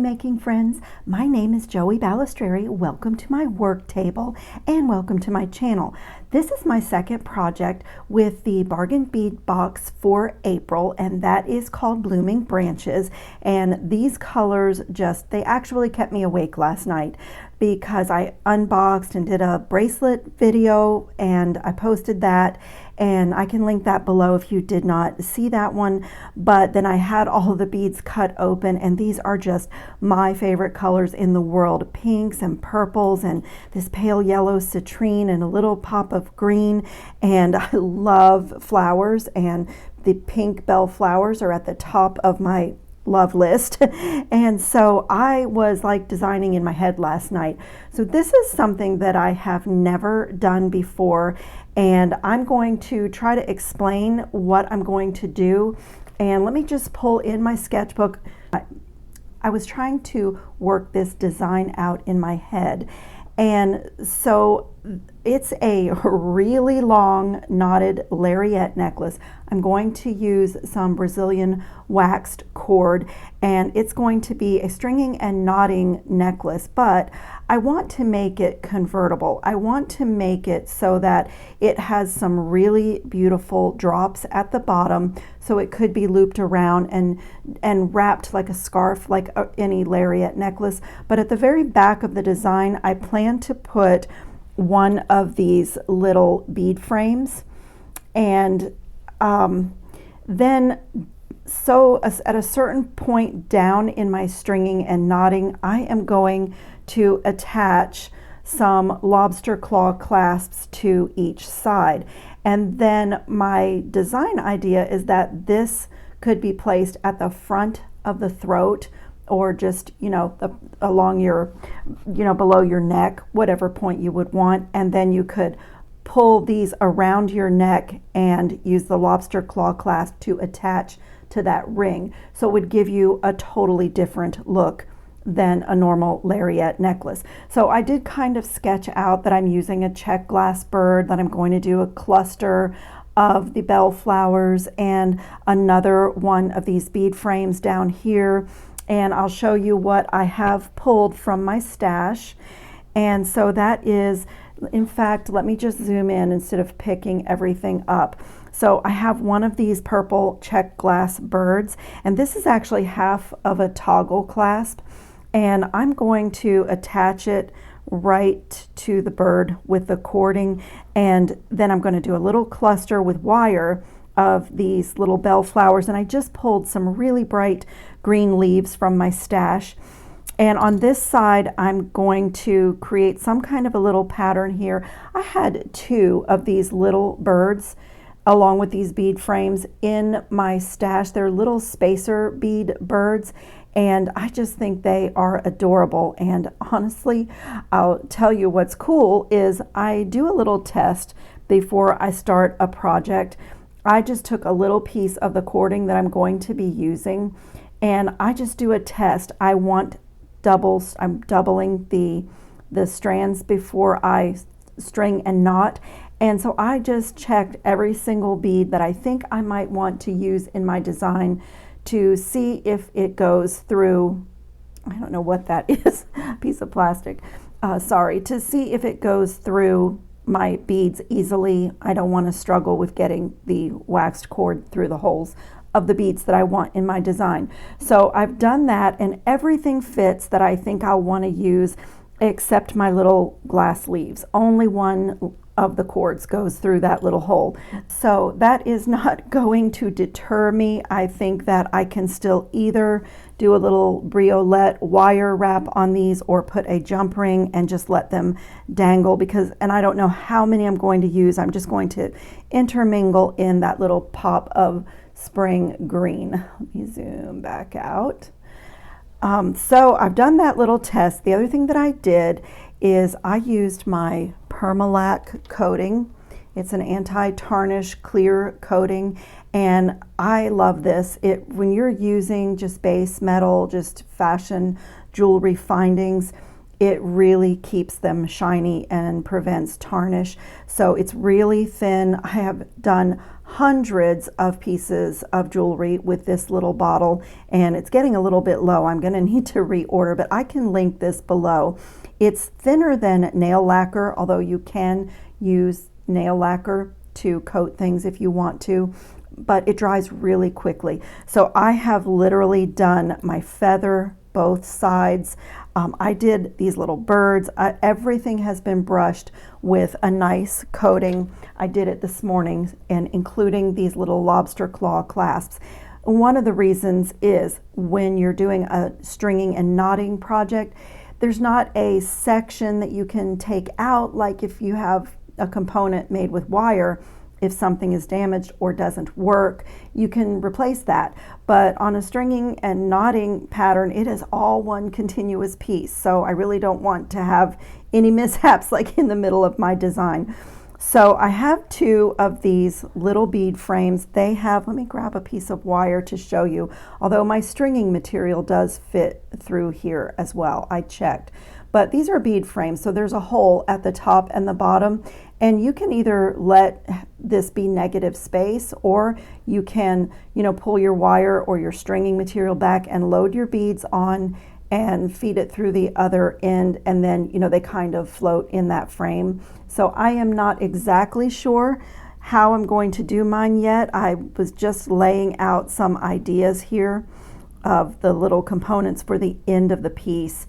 jewelry making friends. My name is Joey Balistreri. Welcome to my work table and welcome to my channel. This is my second project with the bargain bead box for April, and that is called Blooming Branches. And these colors they actually kept me awake last night because I unboxed and did a bracelet video and I posted that, and I can link that below if you did not see that one. But then I had all of the beads cut open, and these are just my favorite colors in the world. Pinks and purples and this pale yellow citrine and a little pop of green. And I love flowers, and the pink bell flowers are at the top of my love list. And so I was like designing in my head last night. So this is something that I have never done before, and I'm going to try to explain what I'm going to do. And let me just pull in my sketchbook. I was trying to work this design out in my head, and so it's a really long knotted lariat necklace. I'm going to use some Brazilian waxed cord, and it's going to be a stringing and knotting necklace, but I want to make it convertible. I want to make it so that it has some really beautiful drops at the bottom, so it could be looped around and wrapped like a scarf, like any lariat necklace. But at the very back of the design, I plan to put one of these little bead frames, and then at a certain point down in my stringing and knotting, I am going to attach some lobster claw clasps to each side. And then my design idea is that this could be placed at the front of the throat, or just, along your, below your neck, whatever point you would want. And then you could pull these around your neck and use the lobster claw clasp to attach to that ring. So it would give you a totally different look than a normal lariat necklace. So I did kind of sketch out that I'm using a check glass bird, that I'm going to do a cluster of the bell flowers and another one of these bead frames down here. And I'll show you what I have pulled from my stash. And so that is, in fact, let me just zoom in instead of picking everything up. So I have one of these purple check glass birds, and this is actually half of a toggle clasp. And I'm going to attach it right to the bird with the cording, and then I'm going to do a little cluster with wire of these little bell flowers. And I just pulled some really bright green leaves from my stash. And on this side, I'm going to create some kind of a little pattern here. I had two of these little birds along with these bead frames in my stash. They're little spacer bead birds, and I just think they are adorable. And honestly, I'll tell you what's cool is I do a little test before I start a project. I just took a little piece of the cording that I'm going to be using, and I just do a test. I'm doubling the strands before I string and knot. And so I just checked every single bead that I think I might want to use in my design to see if it goes through, I don't know what that is, a piece of plastic, to see if it goes through my beads easily. I don't want to struggle with getting the waxed cord through the holes of the beads that I want in my design. So I've done that, and everything fits that I think I'll want to use except my little glass leaves. Only one of the cords goes through that little hole. So that is not going to deter me. I think that I can still either do a little briolette wire wrap on these or put a jump ring and just let them dangle, and I don't know how many I'm going to use. I'm just going to intermingle in that little pop of spring green. Let me zoom back out. So I've done that little test. The other thing that I did is I used my Permalac coating. It's an anti-tarnish clear coating, and I love this. When you're using just base metal, just fashion jewelry findings, it really keeps them shiny and prevents tarnish. So it's really thin. I have done hundreds of pieces of jewelry with this little bottle, and it's getting a little bit low. I'm going to need to reorder, but I can link this below. It's thinner than nail lacquer, although you can use nail lacquer to coat things if you want to, but it dries really quickly. So I have literally done my feather, both sides. I did these little birds. Everything has been brushed with a nice coating. I did it this morning, and including these little lobster claw clasps. One of the reasons is when you're doing a stringing and knotting project, there's not a section that you can take out, like if you have a component made with wire. If something is damaged or doesn't work, you can replace that. But on a stringing and knotting pattern, it is all one continuous piece. So I really don't want to have any mishaps like in the middle of my design. So I have two of these little bead frames. They have, let me grab a piece of wire to show you, although my stringing material does fit through here as well. I checked. But these are bead frames, so there's a hole at the top and the bottom, and you can either let this be negative space, or you can, pull your wire or your stringing material back and load your beads on and feed it through the other end, and then, they kind of float in that frame. So I am not exactly sure how I'm going to do mine yet. I was just laying out some ideas here of the little components for the end of the piece.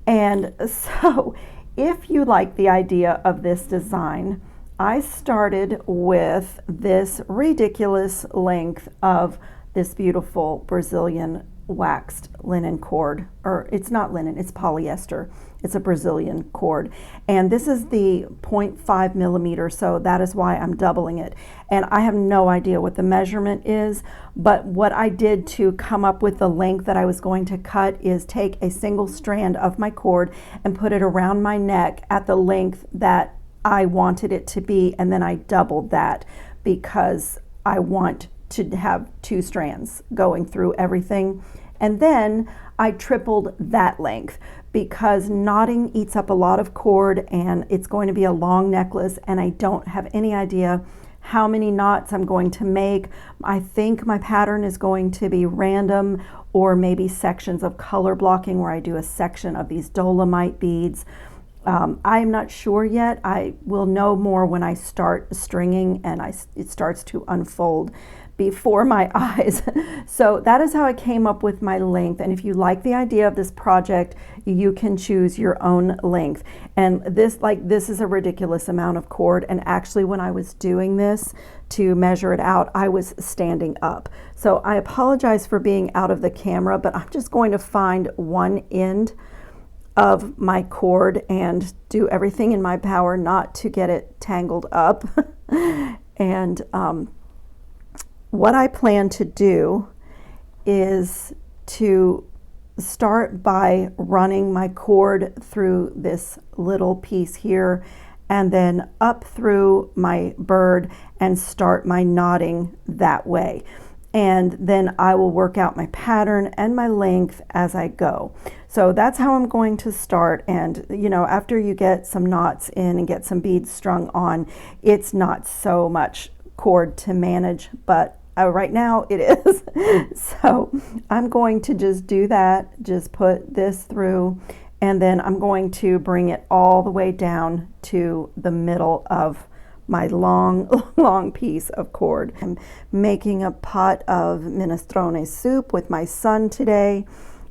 And so if you like the idea of this design, I started with this ridiculous length of this beautiful Brazilian waxed linen cord, or it's not linen, it's polyester. It's a Brazilian cord. And this is the 0.5 millimeter, so that is why I'm doubling it. And I have no idea what the measurement is, but what I did to come up with the length that I was going to cut is take a single strand of my cord and put it around my neck at the length that I wanted it to be, and then I doubled that because I want to have two strands going through everything. And then I tripled that length because knotting eats up a lot of cord, and it's going to be a long necklace, and I don't have any idea how many knots I'm going to make. I think my pattern is going to be random, or maybe sections of color blocking where I do a section of these dolomite beads. I'm not sure yet. I will know more when I start stringing and it starts to unfold before my eyes. So that is how I came up with my length. And if you like the idea of this project, you can choose your own length. And this is a ridiculous amount of cord. And actually, when I was doing this to measure it out, I was standing up. So I apologize for being out of the camera, but I'm just going to find one end of my cord and do everything in my power not to get it tangled up. And what I plan to do is to start by running my cord through this little piece here, and then up through my bird and start my knotting that way. And then I will work out my pattern and my length as I go. So that's how I'm going to start. And after you get some knots in and get some beads strung on, it's not so much cord to manage, but right now it is. So I'm going to just do that, just put this through, and then I'm going to bring it all the way down to the middle of my long piece of cord. I'm making a pot of minestrone soup with my son today,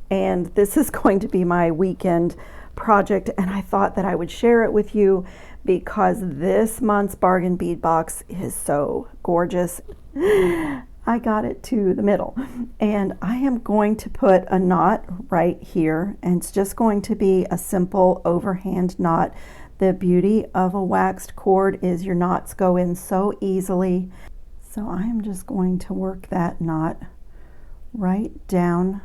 and this is going to be my weekend project, and I thought that I would share it with you because this month's bargain bead box is so gorgeous. I got it to the middle, and I am going to put a knot right here, and it's just going to be a simple overhand knot. The beauty of a waxed cord is your knots go in so easily. So I am just going to work that knot right down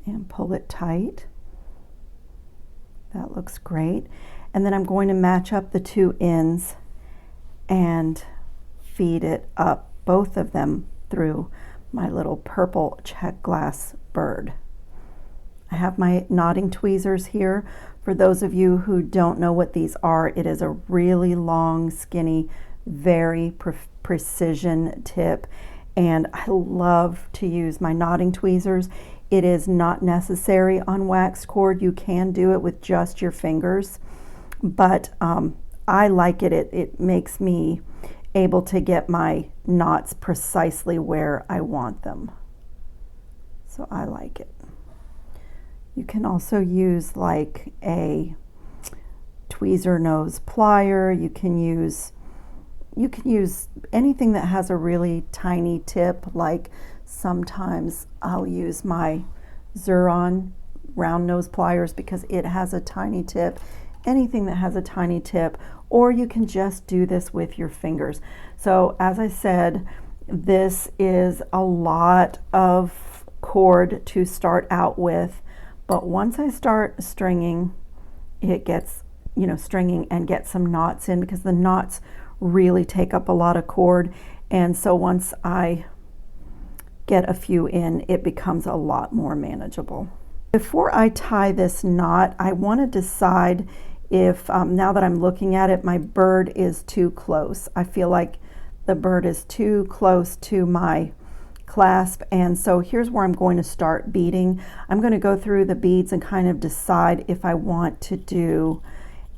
and pull it tight. That looks great. And then I'm going to match up the two ends and feed it up, both of them, through my little purple check glass bird. I have my knotting tweezers here. For those of you who don't know what these are, it is a really long, skinny very precision tip, and I love to use my knotting tweezers. It is not necessary on waxed cord. You can do it with just your fingers, but I like it. It makes me able to get my knots precisely where I want them. So I like it. You can also use like a tweezer nose plier. You can use anything that has a really tiny tip. Like sometimes I'll use my Xuron round nose pliers because it has a tiny tip. Anything that has a tiny tip, or you can just do this with your fingers. So as I said, this is a lot of cord to start out with, but once I start stringing, it gets, stringing and get some knots in, because the knots really take up a lot of cord. And so once I get a few in, it becomes a lot more manageable. Before I tie this knot, I want to decide if, now that I'm looking at it, my bird is too close. I feel like the bird is too close to my clasp, and so here's where I'm going to start beading. I'm going to go through the beads and kind of decide if I want to do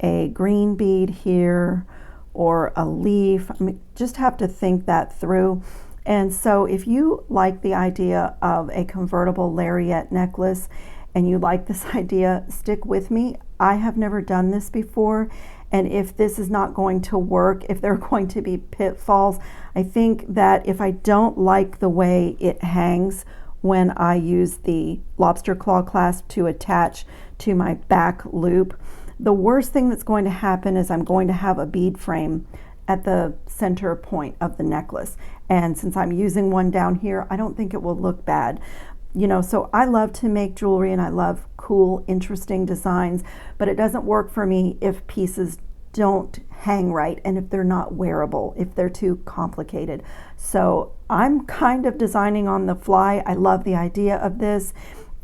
a green bead here or a leaf. I mean, just have to think that through. And so if you like the idea of a convertible lariat necklace and you like this idea, stick with me. I have never done this before, and if this is not going to work, if there are going to be pitfalls, I think that if I don't like the way it hangs when I use the lobster claw clasp to attach to my back loop, the worst thing that's going to happen is I'm going to have a bead frame at the center point of the necklace. And since I'm using one down here, I don't think it will look bad. So I love to make jewelry and I love cool, interesting designs, but it doesn't work for me if pieces don't hang right and if they're not wearable, if they're too complicated. So I'm kind of designing on the fly. I love the idea of this.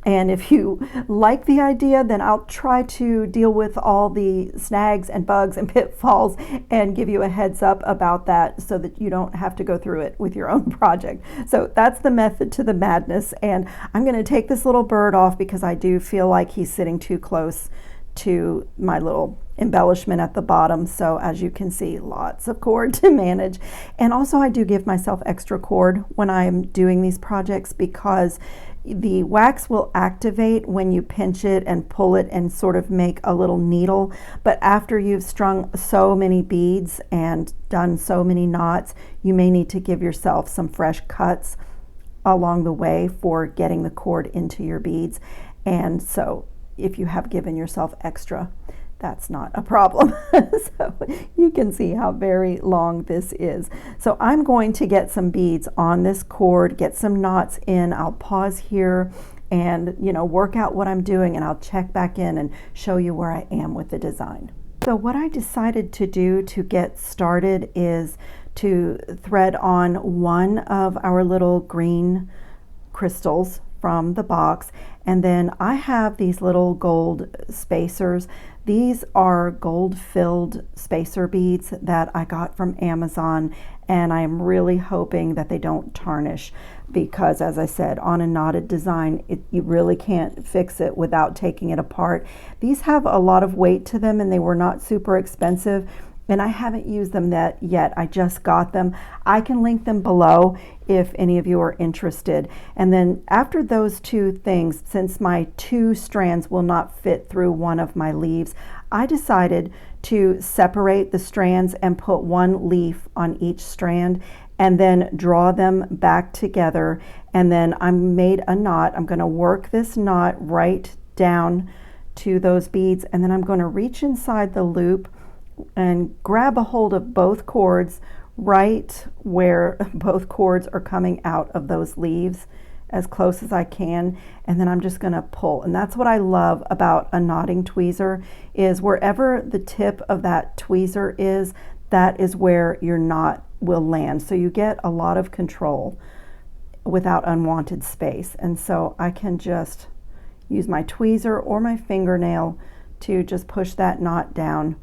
And if you like the idea, then I'll try to deal with all the snags and bugs and pitfalls and give you a heads up about that so that you don't have to go through it with your own project. So that's the method to the madness. And I'm going to take this little bird off because I do feel like he's sitting too close to my little embellishment at the bottom. So as you can see, lots of cord to manage. And also I do give myself extra cord when I'm doing these projects because the wax will activate when you pinch it and pull it and sort of make a little needle. But after you've strung so many beads and done so many knots, you may need to give yourself some fresh cuts along the way for getting the cord into your beads. And so if you have given yourself extra, that's not a problem. So you can see how very long this is. So I'm going to get some beads on this cord, get some knots in. I'll pause here and work out what I'm doing, and I'll check back in and show you where I am with the design. So what I decided to do to get started is to thread on one of our little green crystals from the box, and then I have these little gold spacers. These are gold filled spacer beads that I got from Amazon, and I'm really hoping that they don't tarnish because, as I said, on a knotted design, you really can't fix it without taking it apart. These have a lot of weight to them and they were not super expensive, and I haven't used them yet. I just got them. I can link them below if any of you are interested. And then after those two things, since my two strands will not fit through one of my leaves, I decided to separate the strands and put one leaf on each strand and then draw them back together. And then I made a knot. I'm going to work this knot right down to those beads, and then I'm going to reach inside the loop and grab a hold of both cords right where both cords are coming out of those leaves as close as I can, and then I'm just going to pull. And that's what I love about a knotting tweezer, is wherever the tip of that tweezer is, that is where your knot will land. So you get a lot of control without unwanted space. And so I can just use my tweezer or my fingernail to just push that knot down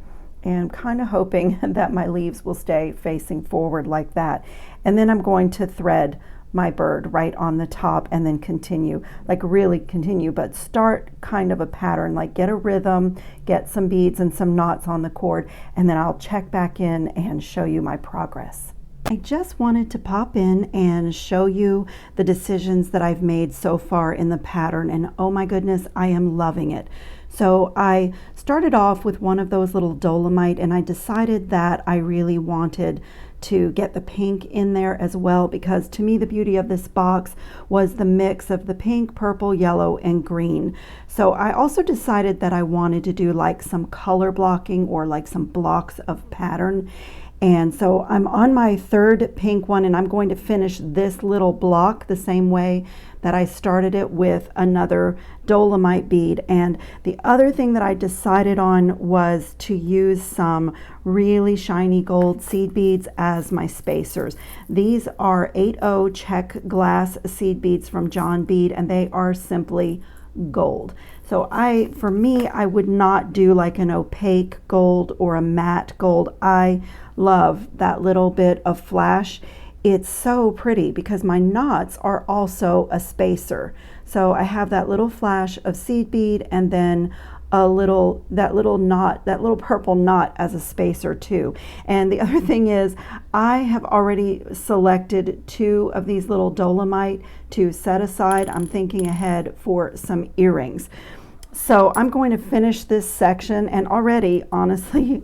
and kind of hoping that my leaves will stay facing forward like that. And then I'm going to thread my bird right on the top and then continue, like really continue, but start kind of a pattern, like get a rhythm, get some beads and some knots on the cord, and then I'll check back in and show you my progress. I just wanted to pop in and show you the decisions that I've made so far in the pattern, and oh my goodness, I am loving it. So I started off with one of those little dolomite, and I decided that I really wanted to get the pink in there as well, because to me the beauty of this box was the mix of the pink, purple, yellow, and green. So I also decided that I wanted to do like some color blocking or like some blocks of pattern. And so I'm on my third pink one, and I'm going to finish this little block the same way that I started it with another dolomite bead. And the other thing that I decided on was to use some really shiny gold seed beads as my spacers. These are 8/0 check glass seed beads from John Bead, and they are simply gold. So for me, I would not do like an opaque gold or a matte gold. I love that little bit of flash. It's so pretty because my knots are also a spacer. So I have that little flash of seed bead and then that little knot, that little purple knot as a spacer too. And the other thing is, I have already selected 2 of these little dolomite to set aside. I'm thinking ahead for some earrings. So I'm going to finish this section, and already, honestly,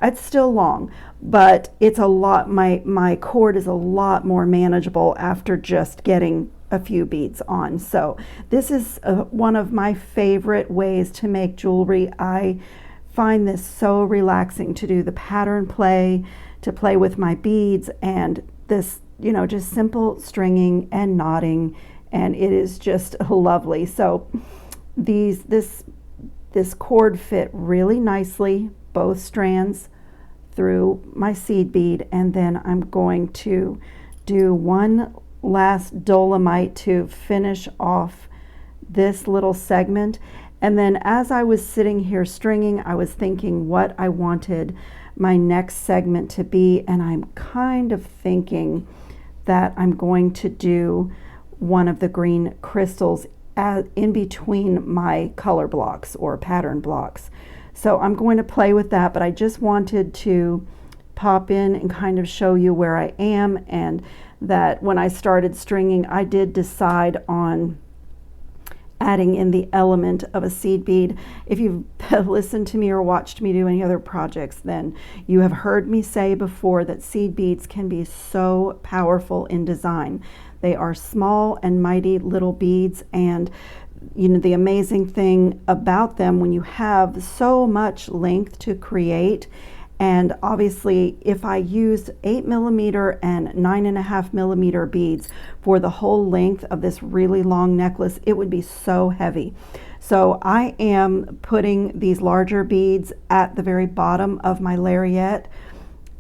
it's still long, but it's a lot, my cord is a lot more manageable after just getting a few beads on. So this is one of my favorite ways to make jewelry. I find this so relaxing to do the pattern play, to play with my beads, and this, just simple stringing and knotting, and it is just lovely. So this cord fit really nicely, both strands, through my seed bead, and then I'm going to do one last dolomite to finish off this little segment. And then as I was sitting here stringing, I was thinking what I wanted my next segment to be, and I'm kind of thinking that I'm going to do one of the green crystals in between my color blocks or pattern blocks. So I'm going to play with that, but I just wanted to pop in and kind of show you where I am, and that when I started stringing, I did decide on adding in the element of a seed bead. If you've listened to me or watched me do any other projects, then you have heard me say before that seed beads can be so powerful in design. They are small and mighty little beads, and the amazing thing about them, when you have so much length to create, and obviously if I used 8mm and 9.5mm beads for the whole length of this really long necklace, it would be so heavy. So I am putting these larger beads at the very bottom of my lariat.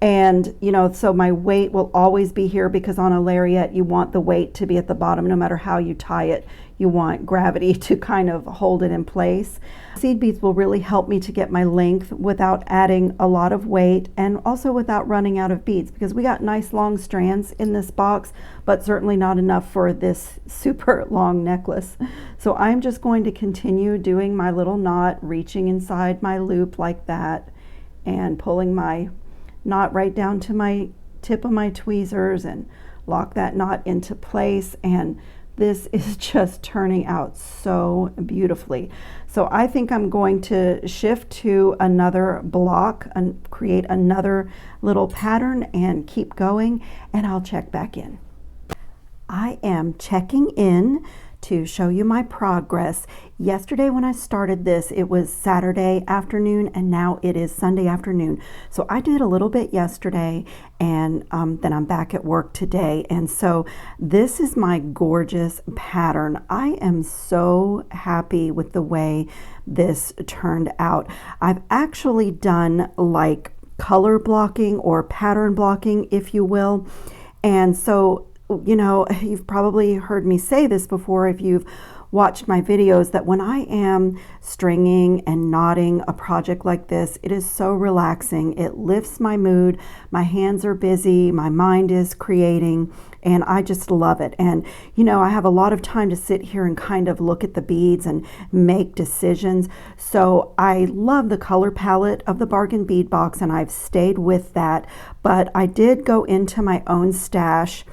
And, so my weight will always be here, because on a lariat, you want the weight to be at the bottom. No matter how you tie it, you want gravity to kind of hold it in place. Seed beads will really help me to get my length without adding a lot of weight, and also without running out of beads, because we got nice long strands in this box, but certainly not enough for this super long necklace. So I'm just going to continue doing my little knot, reaching inside my loop like that, and pulling my knot right down to my tip of my tweezers and lock that knot into place. And this is just turning out so beautifully. So I think I'm going to shift to another block and create another little pattern and keep going, and I'll check back in. I am checking in to show you my progress. Yesterday when I started this, it was Saturday afternoon, and now it is Sunday afternoon. So I did a little bit yesterday, and then I'm back at work today. And so this is my gorgeous pattern. I am so happy with the way this turned out. I've actually done like color blocking or pattern blocking, if you will. And so you've probably heard me say this before if you've watched my videos that when I am stringing and knotting a project like this, it is so relaxing. It lifts my mood. My hands are busy. My mind is creating. And I just love it. And, you know, I have a lot of time to sit here and kind of look at the beads and make decisions. So I love the color palette of the Bargain Bead Box, and I've stayed with that. But I did go into my own stash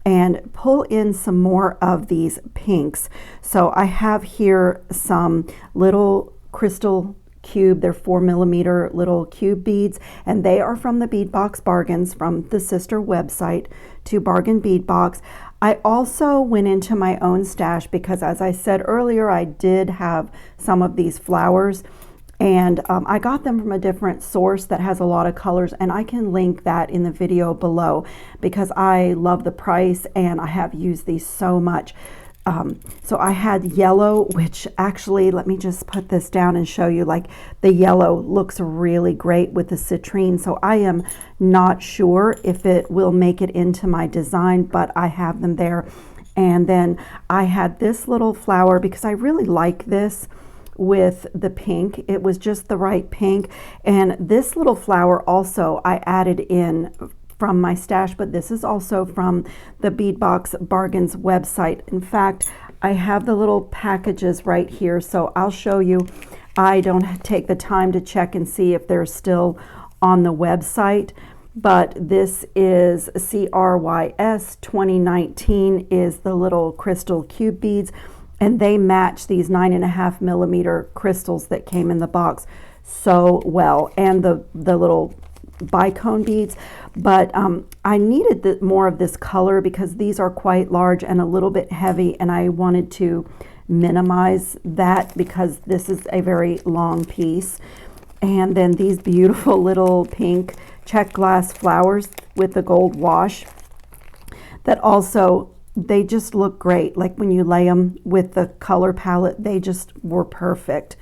and pull in some more of these pinks. So I have here some little crystal cube, they're 4mm little cube beads, and they are from the Bead Box Bargains, from the sister website to Bargain Bead Box. I also went into my own stash because, as I said earlier, I did have some of these flowers, and I got them from a different source that has a lot of colors, and I can link that in the video below because I love the price and I have used these so much. So I had yellow, which actually, let me just put this down and show you, like the yellow looks really great with the citrine. So I am not sure if it will make it into my design, but I have them there. And then I had this little flower because I really like this with the pink. It was just the right pink. And this little flower also I added in from my stash, but this is also from the Bead Box Bargains website. In fact, I have the little packages right here, so I'll show you. I don't take the time to check and see if they're still on the website, but this is CRYS 2019 is the little crystal cube beads, and they match these 9.5mm crystals that came in the box so well, and the little bicone beads. But I needed more of this color because these are quite large and a little bit heavy, and I wanted to minimize that because this is a very long piece. And then these beautiful little pink check glass flowers with the gold wash that also, they just look great. Like when you lay them with the color palette, they just were perfect.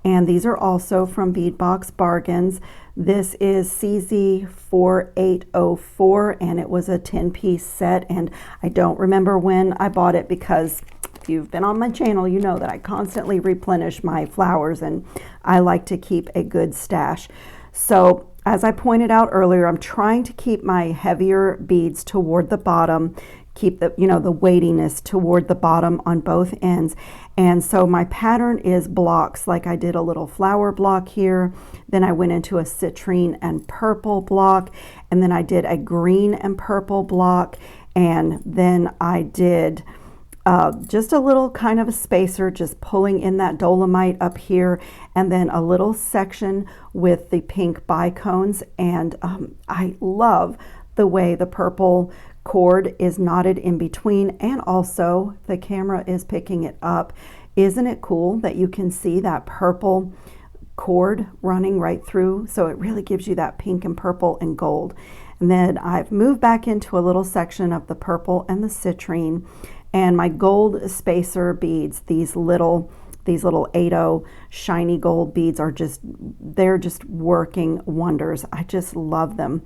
And these are also from Bead Box Bargains. This is CZ4804, and it was a 10-piece set, and I don't remember when I bought it because if you've been on my channel, you know that I constantly replenish my flowers, and I like to keep a good stash. So as I pointed out earlier, I'm trying to keep my heavier beads toward the bottom, keep the, you know, the weightiness toward the bottom on both ends. And so my pattern is blocks, like I did a little flower block here, then I went into a citrine and purple block, and then I did a green and purple block, and then I did just a little kind of a spacer, just pulling in that dolomite up here, and then a little section with the pink bicones. And I love the way the purple cord is knotted in between, and also the camera is picking it up. Isn't it cool that you can see that purple cord running right through? So it really gives you that pink and purple and gold. And then I've moved back into a little section of the purple and the citrine, and my gold spacer beads, these little 8-0 shiny gold beads are just, they're just working wonders. I just love them.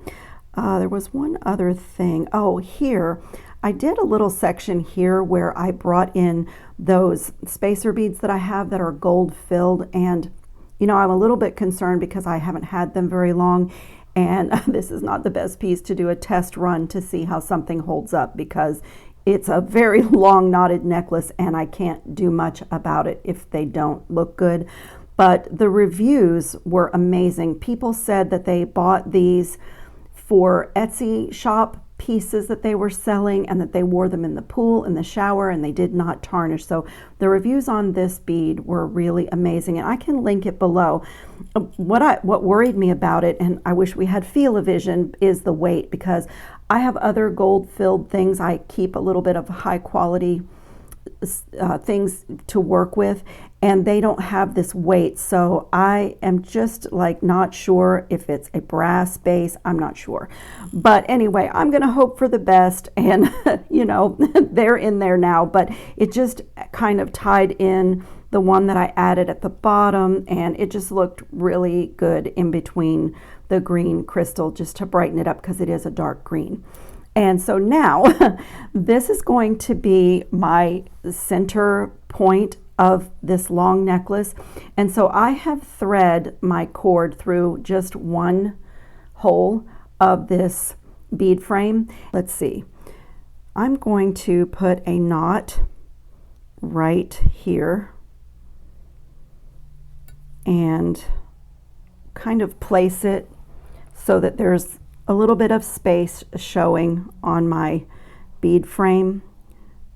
There was one other thing. Oh, here, I did a little section here where I brought in those spacer beads that I have that are gold filled. And, you know, I'm a little bit concerned because I haven't had them very long. And this is not the best piece to do a test run to see how something holds up because it's a very long knotted necklace and I can't do much about it if they don't look good. But the reviews were amazing. People said that they bought these for Etsy shop pieces that they were selling and that they wore them in the pool, in the shower, and they did not tarnish. So the reviews on this bead were really amazing, and I can link it below. What worried me about it, and I wish we had Feel-O-Vision, is the weight, because I have other gold filled things. I keep a little bit of high quality things to work with, and they don't have this weight. So I am just like not sure if it's a brass base. I'm not sure, but anyway, I'm gonna hope for the best, and you know, they're in there now, but it just kind of tied in the one that I added at the bottom, and it just looked really good in between the green crystal just to brighten it up because it is a dark green. And so now this is going to be my center point of this long necklace. And so I have thread my cord through just one hole of this bead frame. Let's see. I'm going to put a knot right here and kind of place it so that there's a little bit of space showing on my bead frame.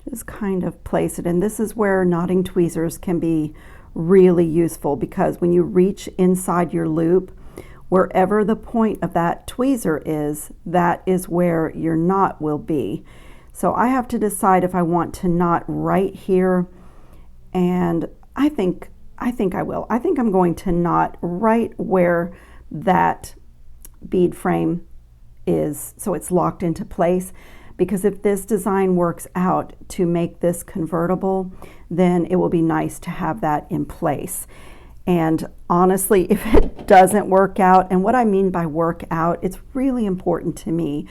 Just kind of place it, and this is where knotting tweezers can be really useful, because when you reach inside your loop, wherever the point of that tweezer is, that is where your knot will be. So I have to decide if I want to knot right here, and I think I will. I think I'm going to knot right where that bead frame is, so it's locked into place. Because if this design works out to make this convertible, then it will be nice to have that in place. And honestly, if it doesn't work out, and what I mean by work out, it's really important to me,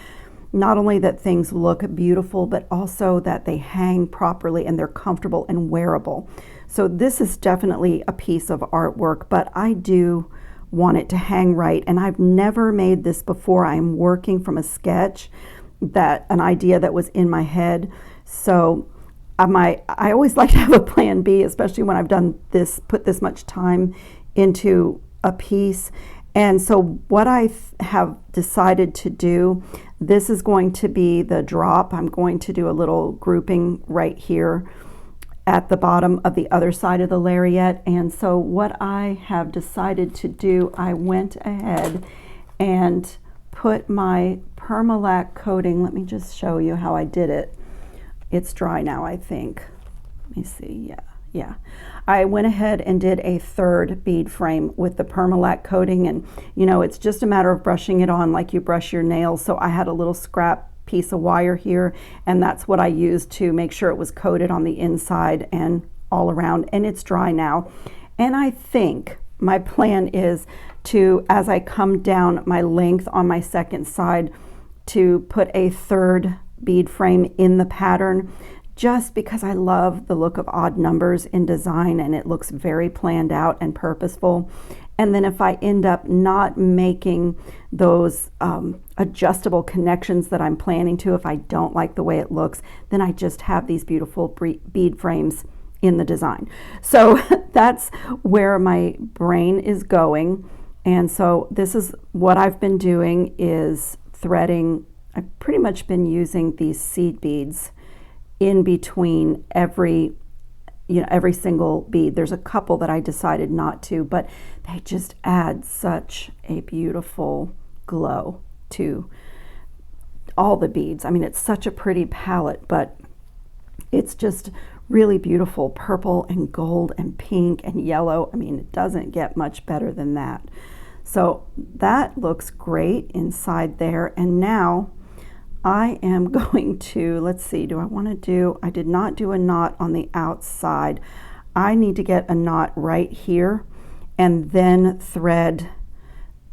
not only that things look beautiful, but also that they hang properly and they're comfortable and wearable. So this is definitely a piece of artwork, but I do want it to hang right. And I've never made this before. I'm working from a sketch, an idea that was in my head. So I always like to have a plan B, especially when I've done this, put this much time into a piece. And so what I have decided to do, this is going to be the drop. I'm going to do a little grouping right here at the bottom of the other side of the lariat. And so what I have decided to do, I went ahead and put my Permalac coating. Let me just show you how I did it. It's dry now, I think. Let me see. Yeah. I went ahead and did a third bead frame with the Permalac coating, and you know, it's just a matter of brushing it on like you brush your nails. So I had a little scrap piece of wire here, and that's what I used to make sure it was coated on the inside and all around, and it's dry now. And I think my plan is to, as I come down my length on my second side, to put a third bead frame in the pattern, just because I love the look of odd numbers in design, and it looks very planned out and purposeful. And then if I end up not making those adjustable connections that I'm planning to, if I don't like the way it looks, then I just have these beautiful bead frames in the design. So that's where my brain is going. And so this is what I've been doing, is threading. I've pretty much been using these seed beads in between every single bead. There's a couple that I decided not to, but they just add such a beautiful glow to all the beads. I mean, it's such a pretty palette, but it's just really beautiful purple and gold and pink and yellow. I mean, it doesn't get much better than that. So that looks great inside there. And now I am going to, let's see, I did not do a knot on the outside. I need to get a knot right here and then thread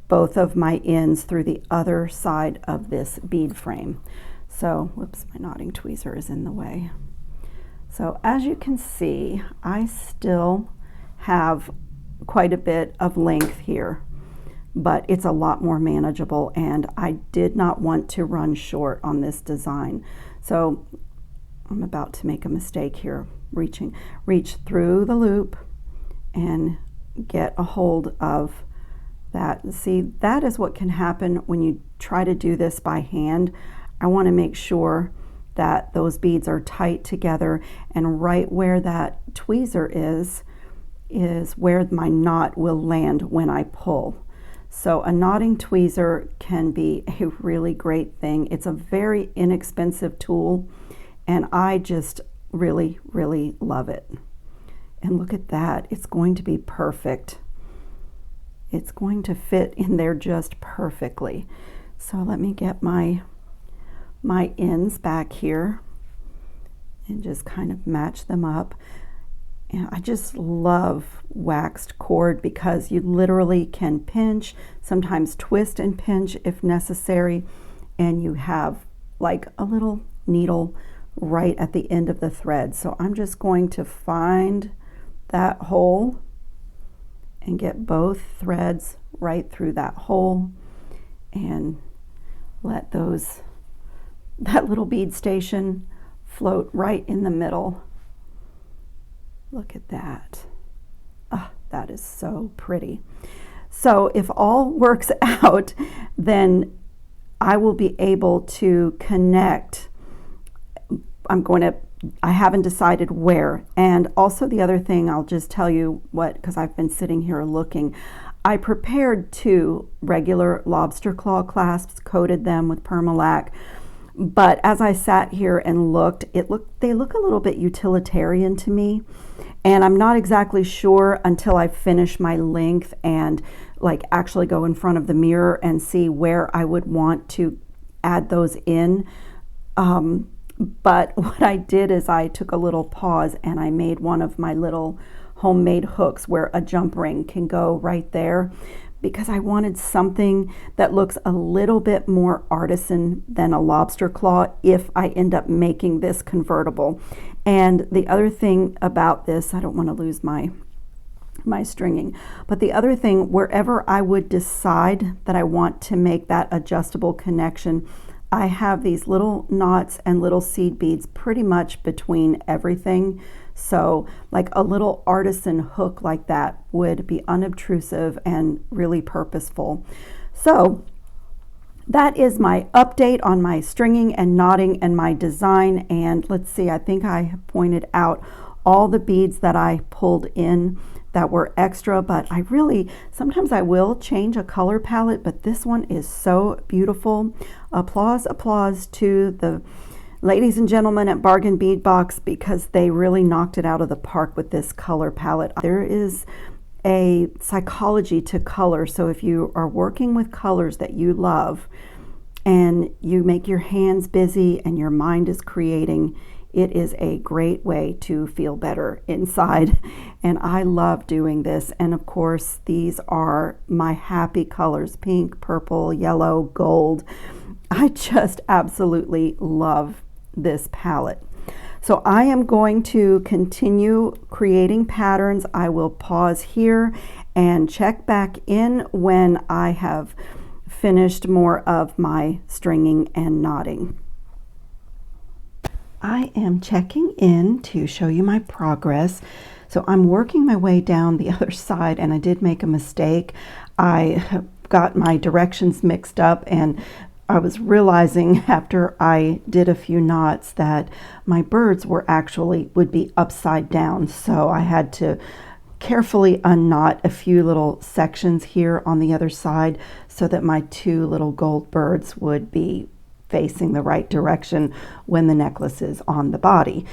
both of my ends through the other side of this bead frame. So, whoops, my knotting tweezer is in the way. So as you can see, I still have quite a bit of length here, but it's a lot more manageable, and I did not want to run short on this design. So I'm about to make a mistake here. Reach through the loop and get a hold of that. See, that is what can happen when you try to do this by hand. I want to make sure that those beads are tight together, and right where that tweezer is where my knot will land when I pull. So a knotting tweezer can be a really great thing. It's a very inexpensive tool, and I just really, really love it. And look at that. It's going to be perfect. It's going to fit in there just perfectly. So let me get my ends back here and just kind of match them up. And I just love waxed cord because you literally can pinch, sometimes twist and pinch if necessary, and you have like a little needle right at the end of the thread. So I'm just going to find that hole and get both threads right through that hole and let that little bead station float right in the middle. Look at that. Ah, that is so pretty. So if all works out, then I will be able to connect. I haven't decided where. And also the other thing, I'll just tell you what, because I've been sitting here looking. I prepared 2 regular lobster claw clasps, coated them with Permalac. But as I sat here and looked, they look a little bit utilitarian to me. And I'm not exactly sure until I finish my length and like actually go in front of the mirror and see where I would want to add those in. But what I did is I took a little pause and I made one of my little homemade hooks where a jump ring can go right there, because I wanted something that looks a little bit more artisan than a lobster claw if I end up making this convertible. And the other thing about this, I don't want to lose my stringing, but the other thing, wherever I would decide that I want to make that adjustable connection, I have these little knots and little seed beads pretty much between everything. So like a little artisan hook like that would be unobtrusive and really purposeful. So that is my update on my stringing and knotting and my design. And let's see, I think I have pointed out all the beads that I pulled in that were extra, but sometimes I will change a color palette, but this one is so beautiful. Applause to the ladies and gentlemen at Bargain Bead Box, because they really knocked it out of the park with this color palette. There is a psychology to color, so if you are working with colors that you love and you make your hands busy and your mind is creating, it is a great way to feel better inside. And I love doing this. And of course, these are my happy colors: pink, purple, yellow, gold. I just absolutely love this palette. So I am going to continue creating patterns. I will pause here and check back in when I have finished more of my stringing and knotting. I am checking in to show you my progress. So I'm working my way down the other side, and I did make a mistake. I got my directions mixed up, and I was realizing after I did a few knots that my birds would be upside down. So I had to carefully unknot a few little sections here on the other side so that my 2 little gold birds would be facing the right direction when the necklace is on the body.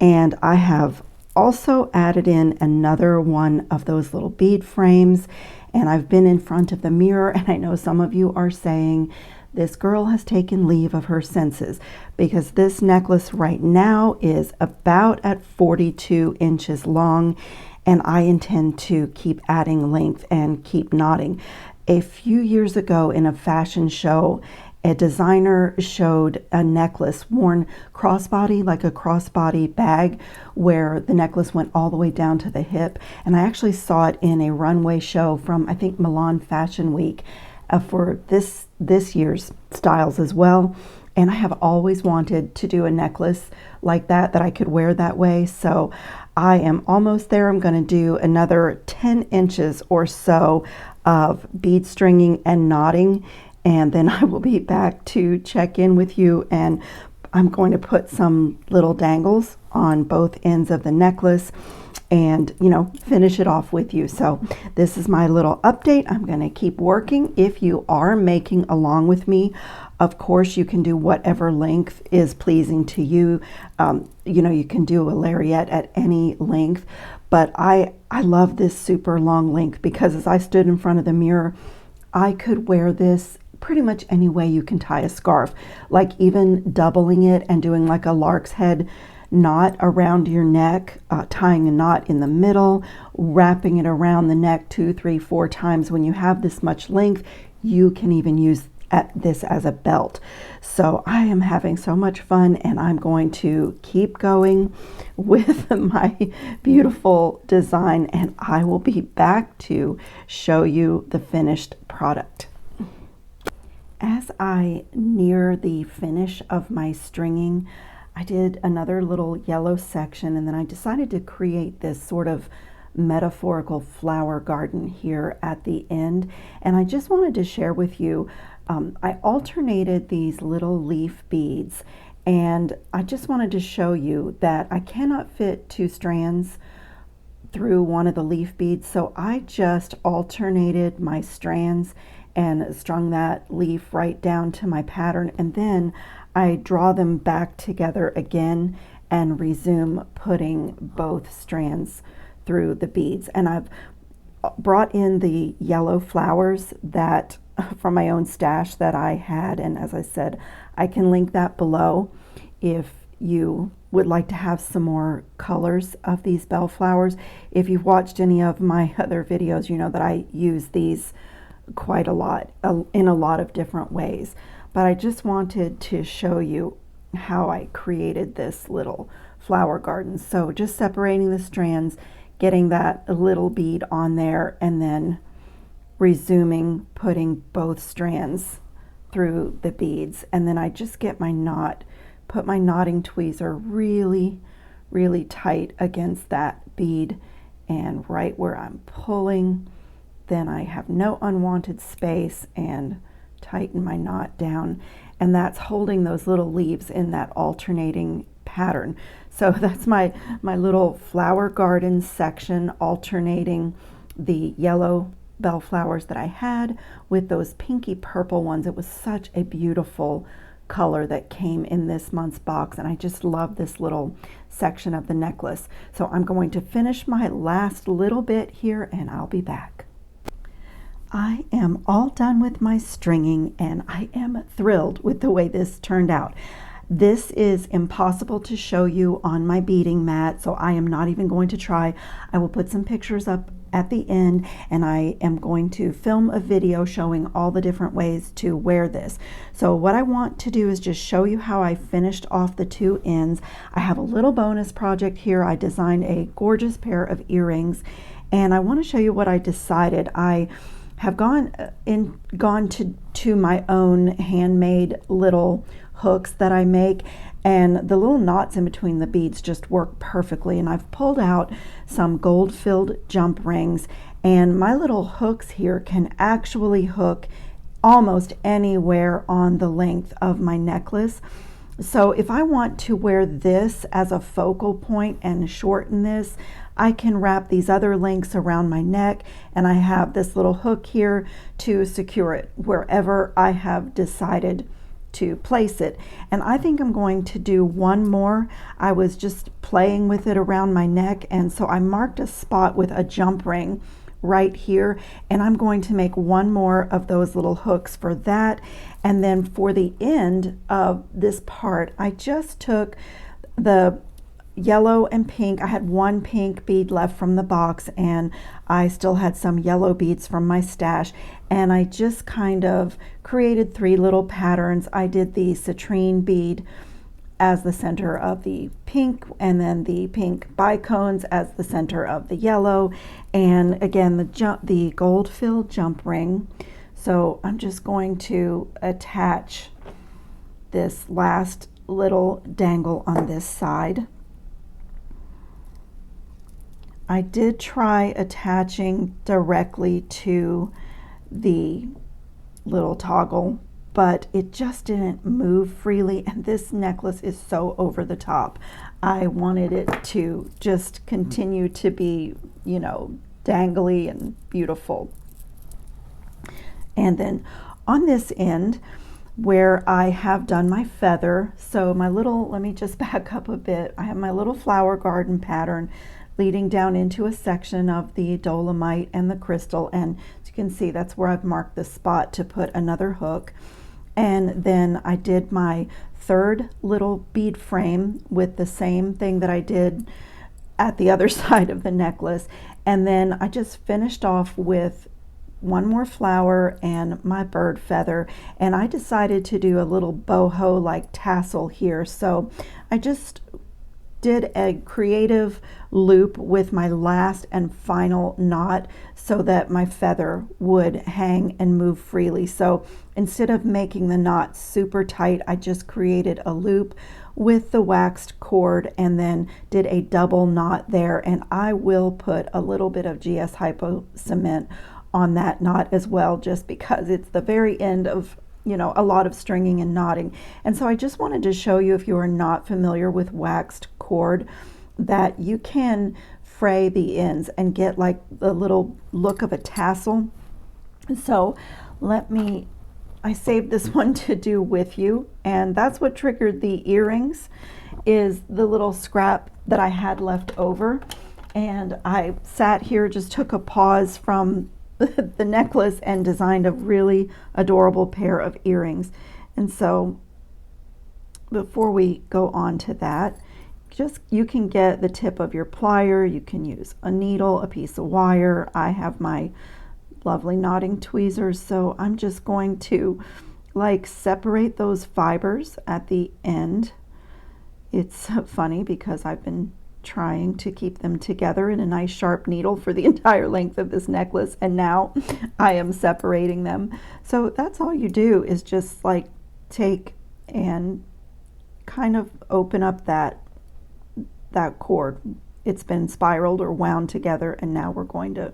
And I have also added in another one of those little bead frames, and I've been in front of the mirror, and I know some of you are saying, this girl has taken leave of her senses, because this necklace right now is about at 42 inches long, and I intend to keep adding length and keep knotting. A few years ago in a fashion show, a designer showed a necklace worn crossbody, like a crossbody bag, where the necklace went all the way down to the hip. And I actually saw it in a runway show from, I think, Milan Fashion Week for this year's styles as well. And I have always wanted to do a necklace like that I could wear that way. So I am almost there. I'm going to do another 10 inches or so of bead stringing and knotting, and then I will be back to check in with you, and I'm going to put some little dangles on both ends of the necklace and, finish it off with you. So this is my little update. I'm going to keep working. If you are making along with me, of course, you can do whatever length is pleasing to you. You can do a lariat at any length, but I love this super long length because as I stood in front of the mirror, I could wear this pretty much any way you can tie a scarf, like even doubling it and doing like a lark's head knot around your neck, tying a knot in the middle, wrapping it around the neck 2, 3, 4 times. When you have this much length, you can even use at this as a belt. So I am having so much fun, and I'm going to keep going with my beautiful design, and I will be back to show you the finished product. As I near the finish of my stringing, I did another little yellow section, and then I decided to create this sort of metaphorical flower garden here at the end. And I just wanted to share with you, I alternated these little leaf beads, and I just wanted to show you that I cannot fit 2 strands through one of the leaf beads, so I just alternated my strands and strung that leaf right down to my pattern, and then I draw them back together again and resume putting both strands through the beads. And I've brought in the yellow flowers that from my own stash that I had, and as I said, I can link that below if you would like to have some more colors of these bellflowers. If you've watched any of my other videos, you know that I use these quite a lot in a lot of different ways. But I just wanted to show you how I created this little flower garden. So just separating the strands, getting that little bead on there, and then resuming putting both strands through the beads. And then I just get my knot, put my knotting tweezer really tight against that bead, and right where I'm pulling, then I have no unwanted space, and tighten my knot down, and that's holding those little leaves in that alternating pattern. So that's my little flower garden section, alternating the yellow bellflowers that I had with those pinky purple ones. It was such a beautiful color that came in this month's box, and I just love this little section of the necklace. So I'm going to finish my last little bit here, and I'll be back. I am all done with my stringing, and I am thrilled with the way this turned out. This is impossible to show you on my beading mat, so I am not even going to try. I will put some pictures up at the end, and I am going to film a video showing all the different ways to wear this. So what I want to do is just show you how I finished off the 2 ends. I have a little bonus project here. I designed a gorgeous pair of earrings, and I want to show you what I decided. I have gone to my own handmade little hooks that I make, and the little knots in between the beads just work perfectly. And I've pulled out some gold-filled jump rings, and my little hooks here can actually hook almost anywhere on the length of my necklace. So if I want to wear this as a focal point and shorten this, I can wrap these other links around my neck, and I have this little hook here to secure it wherever I have decided to place it. And I think I'm going to do one more. I was just playing with it around my neck, and so I marked a spot with a jump ring right here, and I'm going to make one more of those little hooks for that. And then for the end of this part, I just took the yellow and pink. I had 1 pink bead left from the box, and I still had some yellow beads from my stash, and I just kind of created 3 little patterns. I did the citrine bead as the center of the pink, and then the pink bicones as the center of the yellow, and again the gold filled jump ring. So I'm just going to attach this last little dangle on this side. I did try attaching directly to the little toggle, but it just didn't move freely, and this necklace is so over the top. I wanted it to just continue to be, you know, dangly and beautiful. And then on this end where I have done my feather, so my little, let me just back up a bit. I have my little flower garden pattern leading down into a section of the dolomite and the crystal, and as you can see, that's where I've marked the spot to put another hook. And then I did my 3rd little bead frame with the same thing that I did at the other side of the necklace, and then I just finished off with one more flower and my bird feather, and I decided to do a little boho like tassel here. So I just did a creative loop with my last and final knot so that my feather would hang and move freely. So instead of making the knot super tight, I just created a loop with the waxed cord and then did a double knot there. And I will put a little bit of GS Hypo Cement on that knot as well, just because it's the very end of a lot of stringing and knotting. And so I just wanted to show you, if you are not familiar with waxed cord, that you can fray the ends and get like the little look of a tassel. So I saved this one to do with you, and that's what triggered the earrings, is the little scrap that I had left over. And I sat here, just took a pause from the necklace and designed a really adorable pair of earrings. And so before we go on to that, you can get the tip of your plier, you can use a needle, a piece of wire. I have my lovely knotting tweezers, so I'm just going to like separate those fibers at the end. It's funny because I've been trying to keep them together in a nice sharp needle for the entire length of this necklace, and now I am separating them. So that's all you do, is just like take and kind of open up that cord. It's been spiraled or wound together, and now we're going to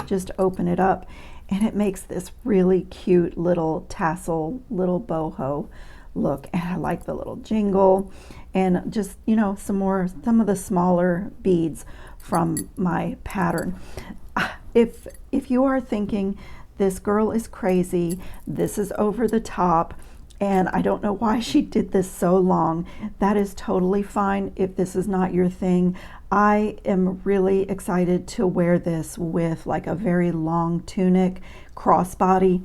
just open it up, and it makes this really cute little tassel, little boho look. And I like the little jingle, and just some of the smaller beads from my pattern. If you are thinking this girl is crazy, this is over the top, and I don't know why she did this so long, that is totally fine. If this is not your thing, I am really excited to wear this with like a very long tunic, crossbody,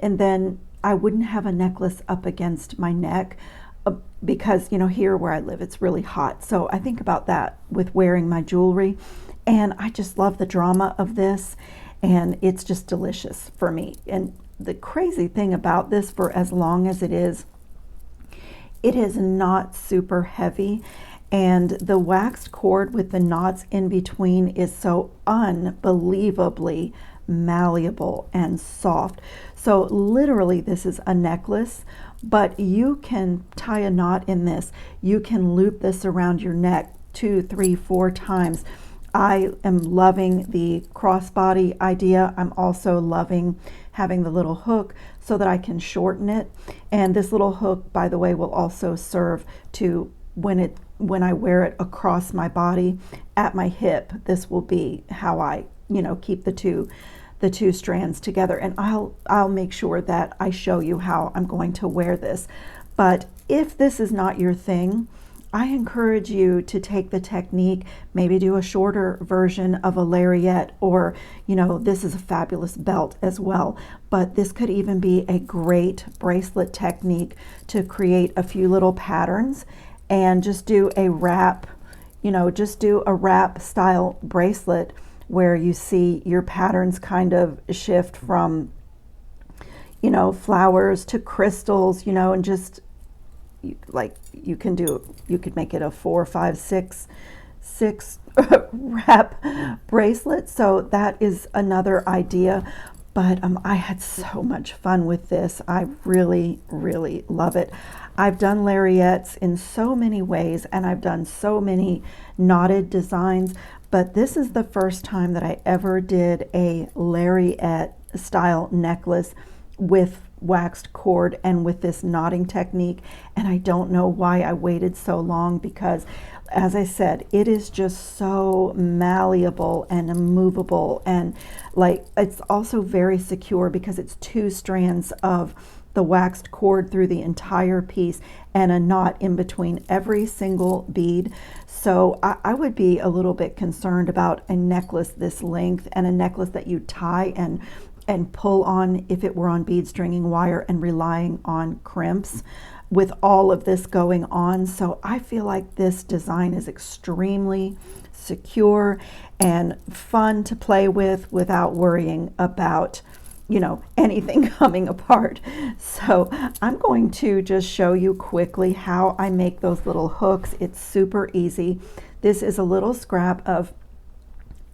and then I wouldn't have a necklace up against my neck, because here where I live, it's really hot. So I think about that with wearing my jewelry, and I just love the drama of this, and it's just delicious for me. And the crazy thing about this, for as long as it is not super heavy, and the waxed cord with the knots in between is so unbelievably malleable and soft. So literally this is a necklace, but you can tie a knot in this. You can loop this around your neck 2, 3, 4 times. I am loving the crossbody idea. I'm also loving having the little hook so that I can shorten it. And this little hook, by the way, will also serve to, when I wear it across my body at my hip, this will be how I keep the two strands together. And I'll make sure that I show you how I'm going to wear this. But if this is not your thing, I encourage you to take the technique, maybe do a shorter version of a lariat, or this is a fabulous belt as well, but this could even be a great bracelet technique to create a few little patterns and just do a wrap, just do a wrap style bracelet where you see your patterns kind of shift from flowers to crystals, and just you could make it a 4, 5, 6 wrap bracelet. So that is another idea. But I had so much fun with this. I really, really love it. I've done lariats in so many ways, and I've done so many knotted designs, but this is the first time that I ever did a lariat style necklace with waxed cord and with this knotting technique. And I don't know why I waited so long, because as I said, it is just so malleable and movable, and it's also very secure because it's 2 strands of the waxed cord through the entire piece and a knot in between every single bead. So I would be a little bit concerned about a necklace this length, and a necklace that you tie and pull on if it were on bead stringing wire and relying on crimps, with all of this going on. So I feel like this design is extremely secure and fun to play with without worrying about you know, anything coming apart. So I'm going to just show you quickly how I make those little hooks. It's super easy. This is a little scrap of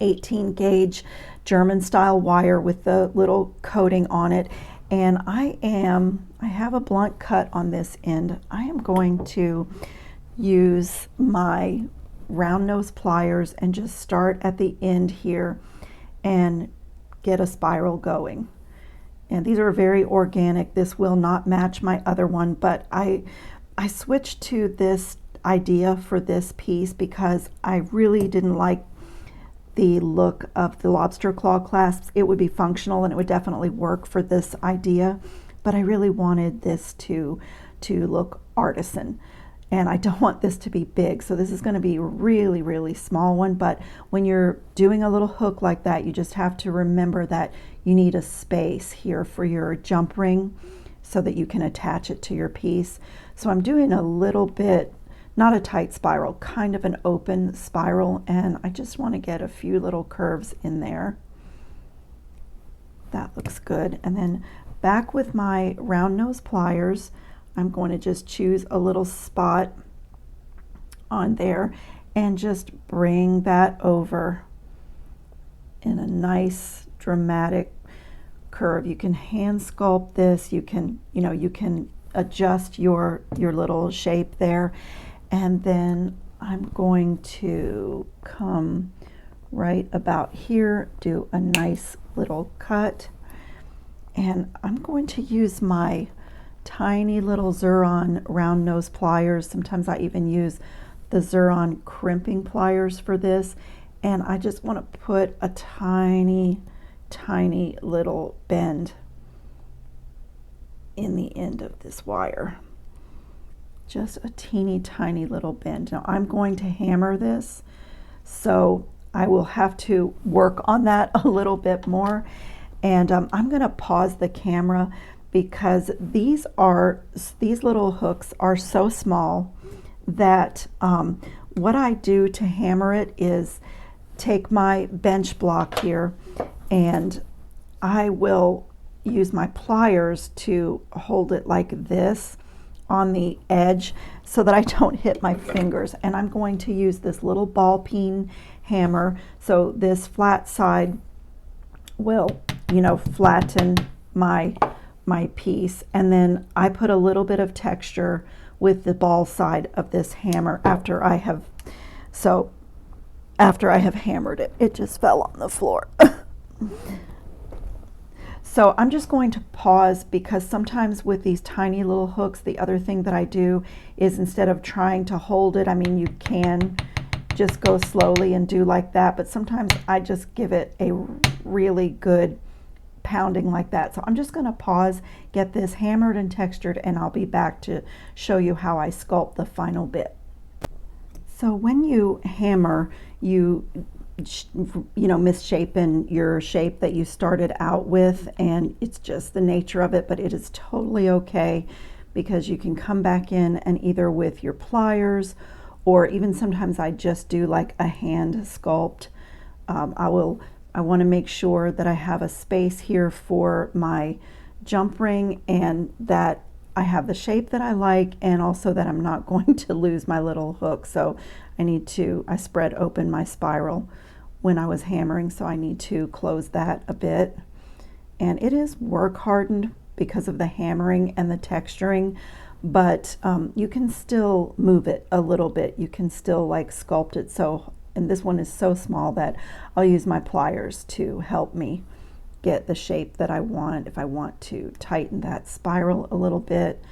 18 gauge German style wire with the little coating on it, and I have a blunt cut on this end. I am going to use my round nose pliers and just start at the end here and get a spiral going. And these are very organic. This will not match my other one, but I switched to this idea for this piece because I really didn't like the look of the lobster claw clasps. It would be functional and it would definitely work for this idea, but I really wanted this to look artisan. And I don't want this to be big, so this is going to be a really, really small one. But when you're doing a little hook like that, you just have to remember that you need a space here for your jump ring so that you can attach it to your piece. So I'm doing a little bit, not a tight spiral, kind of an open spiral, and I just want to get a few little curves in there. That looks good. And then back with my round nose pliers, I'm going to just choose a little spot on there and just bring that over in a nice dramatic curve. You can hand sculpt this. You can, you can adjust your little shape there. And then I'm going to come right about here, do a nice little cut. And I'm going to use my tiny little Xuron round nose pliers. Sometimes I even use the Xuron crimping pliers for this. And I just want to put a tiny, tiny little bend in the end of this wire. Just a teeny tiny little bend. Now I'm going to hammer this, so I will have to work on that a little bit more. And I'm going to pause the camera because these little hooks are so small that what I do to hammer it is take my bench block here and I will use my pliers to hold it like this on the edge so that I don't hit my fingers. And I'm going to use this little ball peen hammer, so this flat side will, flatten my piece. And then I put a little bit of texture with the ball side of this hammer after I have hammered it. It just fell on the floor. So I'm just going to pause because sometimes with these tiny little hooks, the other thing that I do is instead of trying to hold it, you can just go slowly and do like that, but sometimes I just give it a really good pounding like that. So I'm just going to pause, get this hammered and textured, and I'll be back to show you how I sculpt the final bit. So when you hammer, you misshapen your shape that you started out with, and it's just the nature of it, but it is totally okay because you can come back in and either with your pliers, or even sometimes I just do like a hand sculpt. I want to make sure that I have a space here for my jump ring and that I have the shape that I like, and also that I'm not going to lose my little hook. So I spread open my spiral when I was hammering, so I need to close that a bit. And it is work hardened because of the hammering and the texturing, but you can still move it a little bit. You can still like sculpt it. So, and this one is so small that I'll use my pliers to help me get the shape that I want. If I want to tighten that spiral a little bit,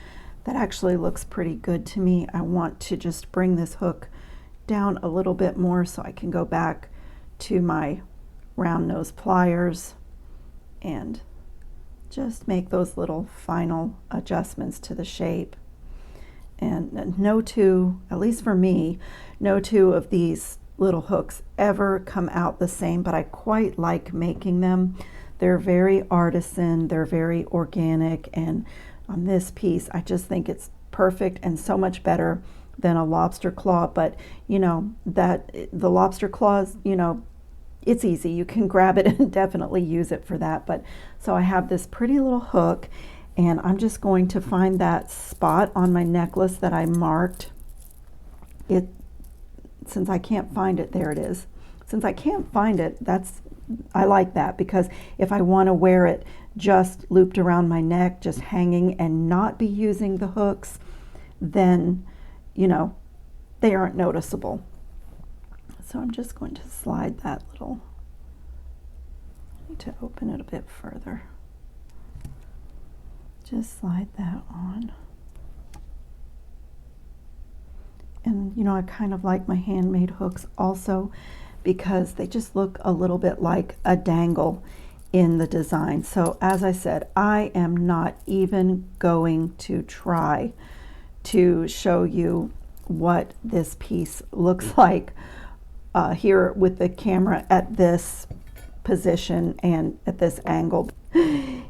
that actually looks pretty good to me. I want to just bring this hook down a little bit more so I can go back to my round nose pliers and just make those little final adjustments to the shape. And no two, at least for me, no two of these little hooks ever come out the same, but I quite like making them. They're very artisan, they're very organic, and on this piece I just think it's perfect and so much better than a lobster claw. But that the lobster claws, it's easy. You can grab it and definitely use it for that. But so I have this pretty little hook, and I'm just going to find that spot on my necklace that I marked. Since I can't find it, there it is. Since I can't find it, I like that, because if I want to wear it just looped around my neck, just hanging, and not be using the hooks, then, you know, they aren't noticeable. So I'm just going to slide that little, I need to open it a bit further. Just slide that on. And you know, I kind of like my handmade hooks also because they just look a little bit like a dangle in the design. So as I said, I am not even going to try to show you what this piece looks like here with the camera at this position and at this angle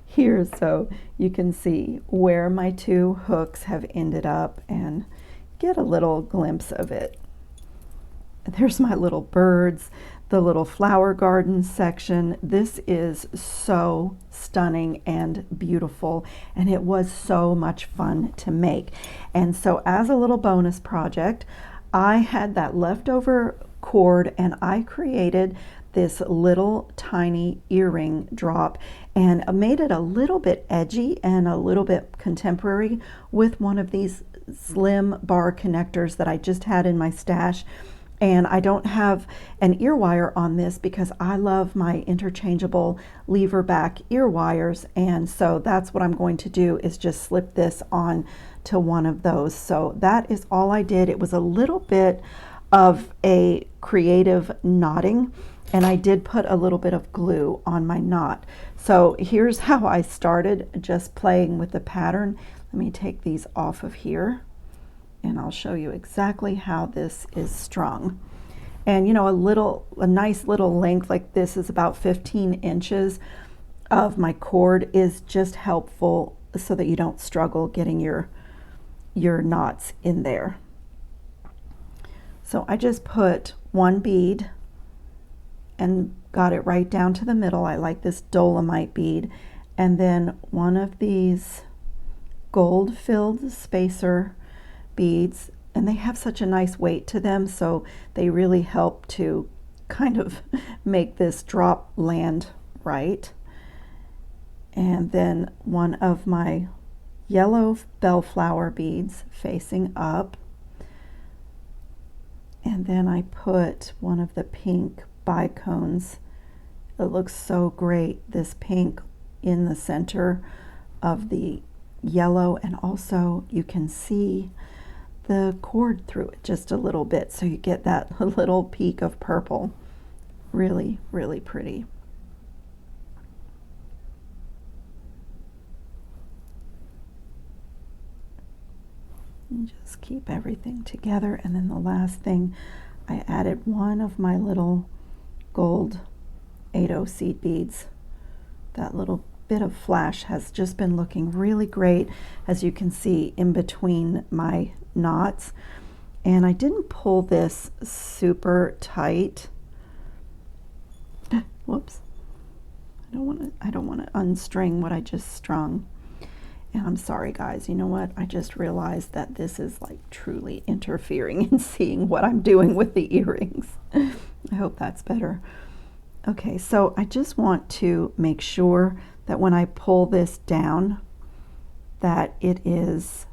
here, so you can see where my two hooks have ended up and get a little glimpse of it. There's my little birds, the little flower garden section. This is so stunning and beautiful, and it was so much fun to make. And so as a little bonus project, I had that leftover cord and I created this little tiny earring drop and made it a little bit edgy and a little bit contemporary with one of these slim bar connectors that I just had in my stash. And I don't have an ear wire on this because I love my interchangeable lever back ear wires, and so that's what I'm going to do, is just slip this on to one of those. So that is all I did. It was a little bit of a creative knotting, and I did put a little bit of glue on my knot. So here's how I started, just playing with the pattern. Let me take these off of here and I'll show you exactly how this is strung. And you know, a nice little length like this is about 15 inches of my cord is just helpful so that you don't struggle getting your knots in there. So I just put one bead and got it right down to the middle. I like this dolomite bead, and then one of these gold filled spacer beads, and they have such a nice weight to them, so they really help to kind of make this drop land right. And then one of my yellow bellflower beads facing up, and then I put one of the pink bicones. It looks so great, this pink in the center of the yellow, and also you can see the cord through it just a little bit, so you get that little peak of purple. Really, really pretty. And just keep everything together. And then the last thing, I added one of my little gold 8/0 seed beads. That little bit of flash has just been looking really great, as you can see, in between my knots. And I didn't pull this super tight. Whoops. I don't want to unstring what I just strung. And I'm sorry guys, you know what? I just realized that this is like truly interfering in seeing what I'm doing with the earrings. I hope that's better. Okay, so I just want to make sure that when I pull this down, that it is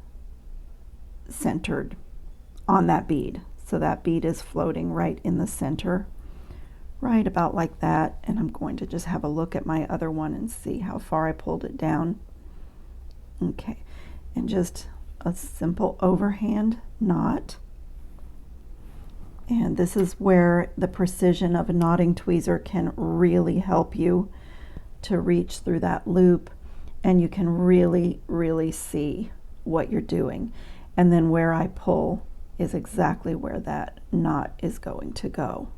centered on that bead. So that bead is floating right in the center, right about like that. And I'm going to just have a look at my other one and see how far I pulled it down. Okay, and just a simple overhand knot. And this is where the precision of a knotting tweezer can really help you to reach through that loop, and you can really, really see what you're doing. And then where I pull is exactly where that knot is going to go.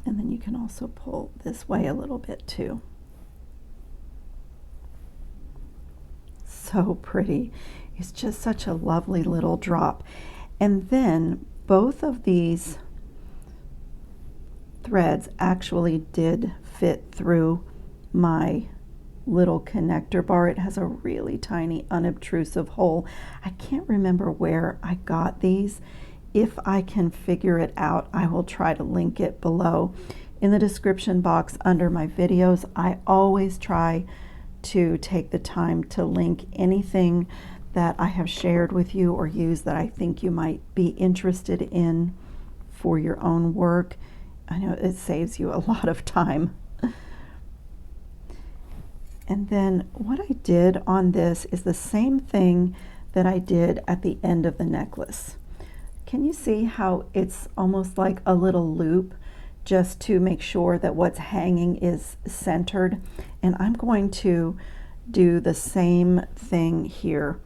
And then you can also pull this way a little bit too. So pretty. It's just such a lovely little drop. And then both of these threads actually did fit through my little connector bar. It has a really tiny unobtrusive hole. I can't remember where I got these. If I can figure it out, I will try to link it below in the description box under my videos. I always try to take the time to link anything that I have shared with you or used that I think you might be interested in for your own work. I know it saves you a lot of time. And then what I did on this is the same thing that I did at the end of the necklace. Can you see how it's almost like a little loop just to make sure that what's hanging is centered? And I'm going to do the same thing here,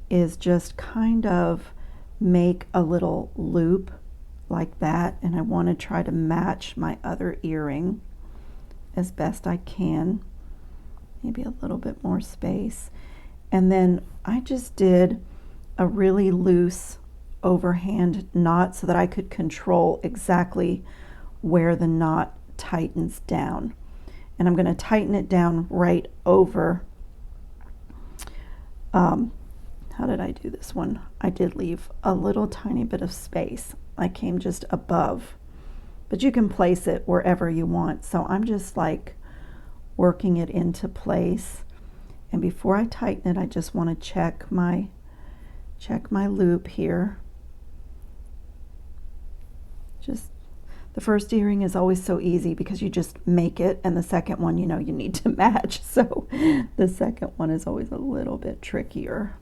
is just kind of make a little loop like that. And I want to try to match my other earring as best I can. Maybe a little bit more space. And then I just did a really loose overhand knot so that I could control exactly where the knot tightens down. And I'm going to tighten it down right over, how did I do this one? I did leave a little tiny bit of space. I came just above, but you can place it wherever you want. So I'm just like working it into place. And before I tighten it, I just want to check my loop here. Just the first earring is always so easy because you just make it, and the second one, you know, you need to match. So the second one is always a little bit trickier.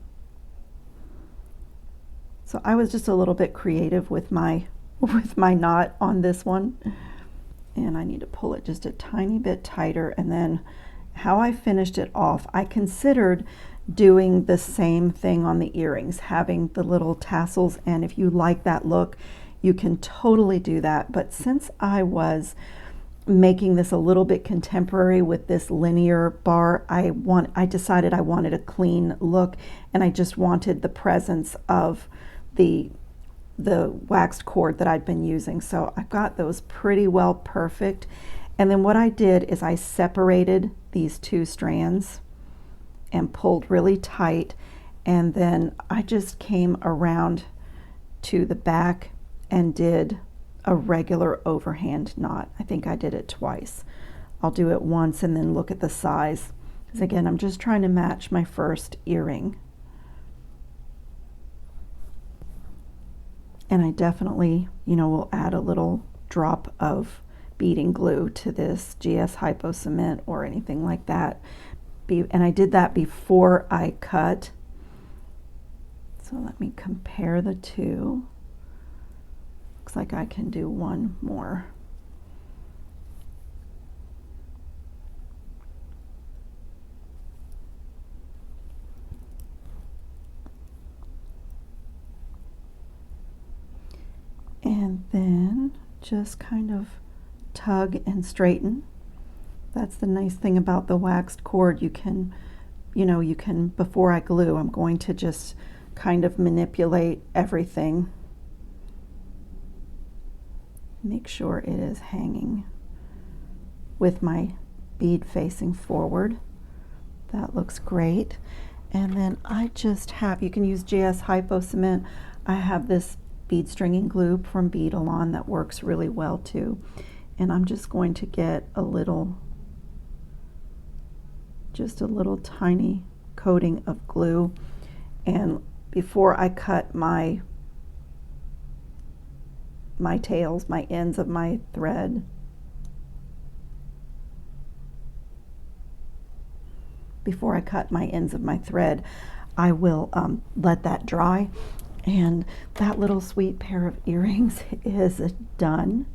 So I was just a little bit creative with my knot on this one. And I need to pull it just a tiny bit tighter. And then how I finished it off, I considered doing the same thing on the earrings, having the little tassels. And if you like that look, you can totally do that. But since I was making this a little bit contemporary with this linear bar, I decided I wanted a clean look, and I just wanted the presence of the waxed cord that I'd been using. So I got those pretty well perfect. And then what I did is I separated these two strands and pulled really tight. And then I just came around to the back and did a regular overhand knot. I think I did it twice. I'll do it once and then look at the size. Because again, I'm just trying to match my first earring. And I definitely, you know, will add a little drop of beading glue to this GS Hypo Cement or anything like that. And I did that before I cut. So let me compare the two. Looks like I can do one more. And then just kind of tug and straighten. That's the nice thing about the waxed cord. You can, before I glue, I'm going to just kind of manipulate everything. Make sure it is hanging with my bead facing forward. That looks great. And then I just have, you can use GS Hypo Cement. I have this bead stringing glue from Beadalon that works really well too. And I'm just going to get just a little tiny coating of glue. And before I cut my tails, my ends of my thread, I will let that dry. And that little sweet pair of earrings is done.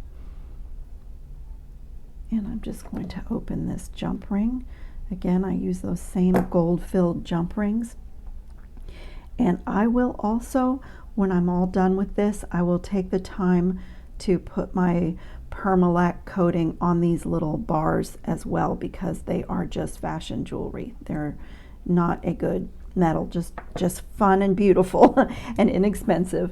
And I'm just going to open this jump ring. Again, I use those same gold-filled jump rings. And I will also, when I'm all done with this, I will take the time to put my Permalac coating on these little bars as well, because they are just fashion jewelry. They're not a good metal, just fun and beautiful and inexpensive.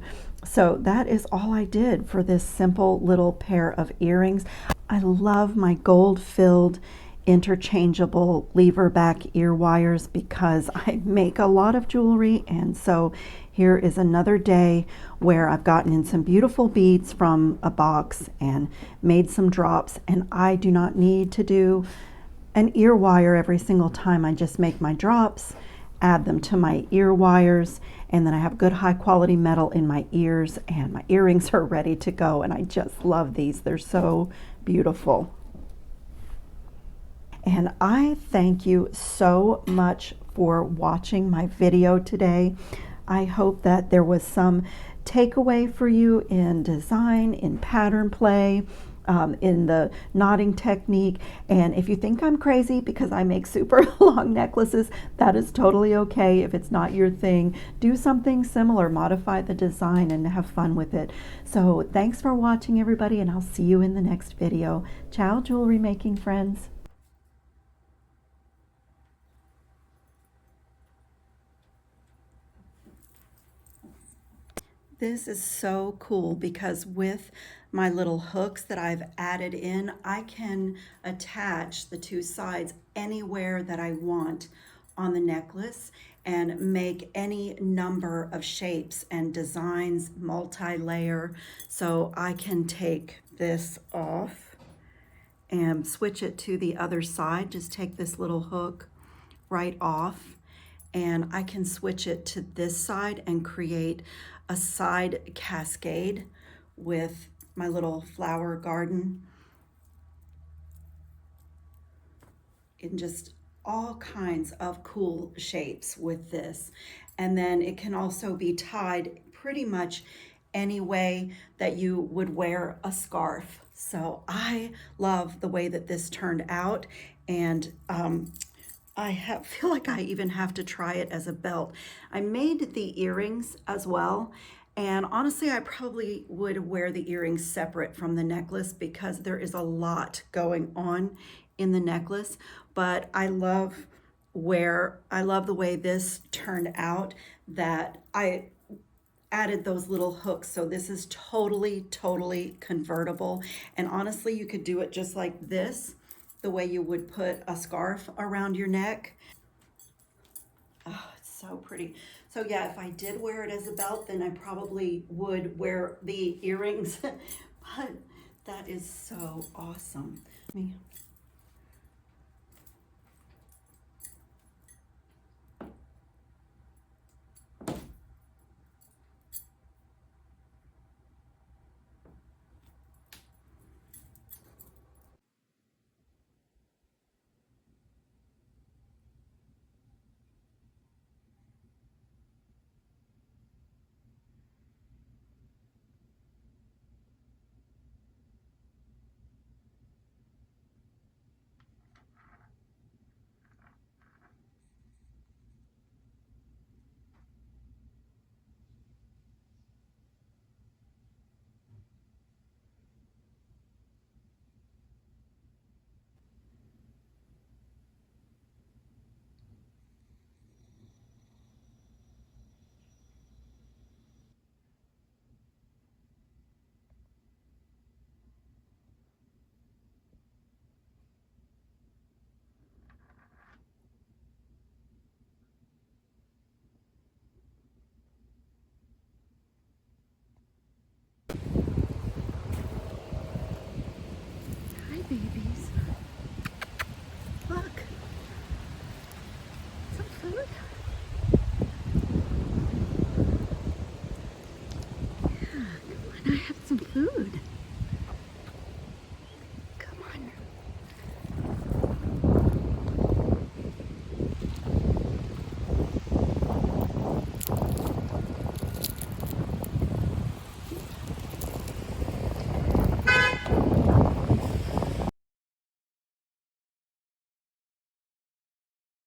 So that is all I did for this simple little pair of earrings. I love my gold filled interchangeable lever back ear wires because I make a lot of jewelry, and so here is another day where I've gotten in some beautiful beads from a box and made some drops, and I do not need to do an ear wire every single time. I just make my drops, add them to my ear wires, and then I have good high quality metal in my ears, and my earrings are ready to go. And I just love these. They're so beautiful. And I thank you so much for watching my video today. I hope that there was some takeaway for you in design, in pattern play, in the knotting technique. And if you think I'm crazy because I make super long necklaces, that is totally okay. If it's not your thing, do something similar, modify the design and have fun with it. So thanks for watching, everybody, and I'll see you in the next video. Ciao, jewelry making friends. This is so cool because with my little hooks that I've added in, I can attach the two sides anywhere that I want on the necklace and make any number of shapes and designs, multi-layer. So I can take this off and switch it to the other side. Just take this little hook right off, and I can switch it to this side and create a side cascade with my little flower garden in just all kinds of cool shapes with this. And then it can also be tied pretty much any way that you would wear a scarf. So I love the way that this turned out, and feel like I even have to try it as a belt. I made the earrings as well, and honestly, I probably would wear the earrings separate from the necklace because there is a lot going on in the necklace. But I love the way this turned out, that I added those little hooks. So this is totally convertible. And honestly, you could do it just like this, the way you would put a scarf around your neck. Oh, it's so pretty. So yeah, if I did wear it as a belt, then I probably would wear the earrings. But that is so awesome. Me. Hi, baby.